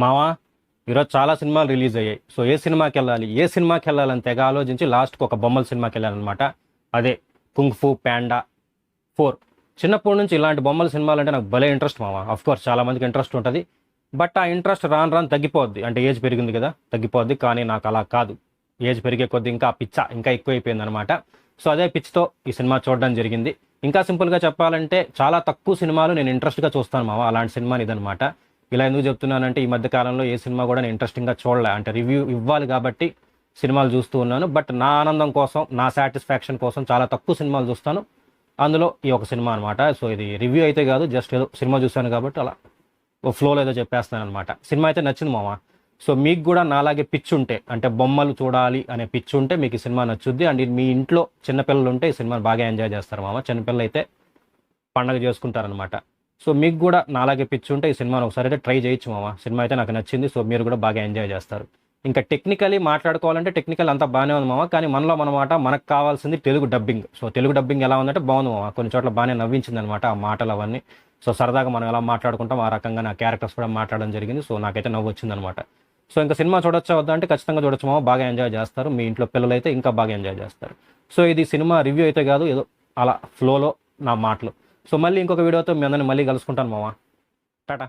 మావా, ఈరోజు చాలా సినిమాలు రిలీజ్ అయ్యాయి. సో ఏ సినిమాకి వెళ్ళాలని తెగ ఆలోచించి లాస్ట్కి ఒక బొమ్మల సినిమాకి వెళ్ళానమాట. అదే కుంగ్ ఫూ ప్యాండా 4. చిన్నప్పటి నుంచి ఇలాంటి బొమ్మల సినిమాలు అంటే నాకు భలే ఇంట్రెస్ట్ మావా. అఫ్ కోర్స్ చాలా మందికి ఇంట్రెస్ట్ ఉంటుంది, బట్ ఆ ఇంట్రెస్ట్ రాను రాను తగ్గిపోద్ది. అంటే ఏజ్ పెరిగింది కదా, తగ్గిపోద్ది. కానీ నాకు అలా కాదు, ఏజ్ పెరిగే కొద్దీ ఇంకా పిచ్చ ఇంకా ఎక్కువైపోయింది అనమాట. సో అదే పిచ్చితో ఈ సినిమా చూడడం జరిగింది. ఇంకా సింపుల్గా చెప్పాలంటే చాలా తక్కువ సినిమాలు నేను ఇంట్రెస్ట్గా చూస్తాను మావా. అలాంటి సినిమాని ఇదనమాట. ఇలా ఎందుకు చెప్తున్నానంటే ఈ మధ్య కాలంలో ఏ సినిమా కూడా నేను ఇంట్రెస్టింగ్గా చూడలే. అంటే రివ్యూ ఇవ్వాలి కాబట్టి సినిమాలు చూస్తూ ఉన్నాను. బట్ నా ఆనందం కోసం, నా సాటిస్ఫాక్షన్ కోసం చాలా తక్కువ సినిమాలు చూస్తాను. అందులో ఈ ఒక సినిమా అనమాట. సో ఇది రివ్యూ అయితే కాదు, జస్ట్ ఏదో సినిమా చూశాను కాబట్టి అలా ఓ ఫ్లోలో ఏదో చెప్పేస్తాను అనమాట. సినిమా అయితే నచ్చింది మామ. సో మీకు కూడా నాలాగే పిచ్చి ఉంటే, అంటే బొమ్మలు చూడాలి అనే పిచ్చి ఉంటే మీకు ఈ సినిమా నచ్చుద్ది. అండ్ మీ ఇంట్లో చిన్నపిల్లలు ఉంటే ఈ సినిమాని బాగా ఎంజాయ్ చేస్తారు మామ. చిన్నపిల్లలు అయితే పండగ చేసుకుంటారనమాట. సో మీకు కూడా నాలాగే పిచ్చి ఉంటే ఈ సినిమాని ఒకసారి అయితే ట్రై చేయొచ్చు మామ. సినిమా అయితే నాకు నచ్చింది. సో మీరు కూడా బాగా ఎంజాయ్ చేస్తారు. ఇంకా టెక్నికలీ మాట్లాడుకోవాలంటే టెక్నికల్ అంతా బాగానే ఉంది మామ. కానీ మనలో మనమాట మనకు కావాల్సింది Telugu dubbing. So Telugu dubbing ఎలా ఉందంటే బాగుంది మామ. కొన్ని చోట్ల బాగానే నవ్వించింది అనమాట ఆ మాటలు అవన్నీ. సో సరదాగా మనం ఎలా మాట్లాడుకుంటాం ఆ రకంగా నా క్యారెక్టర్స్ కూడా మాట్లాడడం జరిగింది. సో నాకైతే నవ్వు వచ్చిందనమాట. సో ఇంకా సినిమా చూడొచ్చా వద్దా అంటే ఖచ్చితంగా చూడొచ్చు మామ. బాగా ఎంజాయ్ చేస్తారు. మీ ఇంట్లో పిల్లలు అయితే ఇంకా బాగా ఎంజాయ్ చేస్తారు. సో ఇది సినిమా రివ్యూ అయితే కాదు, ఏదో అలా ఫ్లోలో నా మాటలు. సో మళ్ళీ ఇంకొక వీడియోతో మీ అందరిని మళ్ళీ కలుసుకుంటాను మామ. టాటా.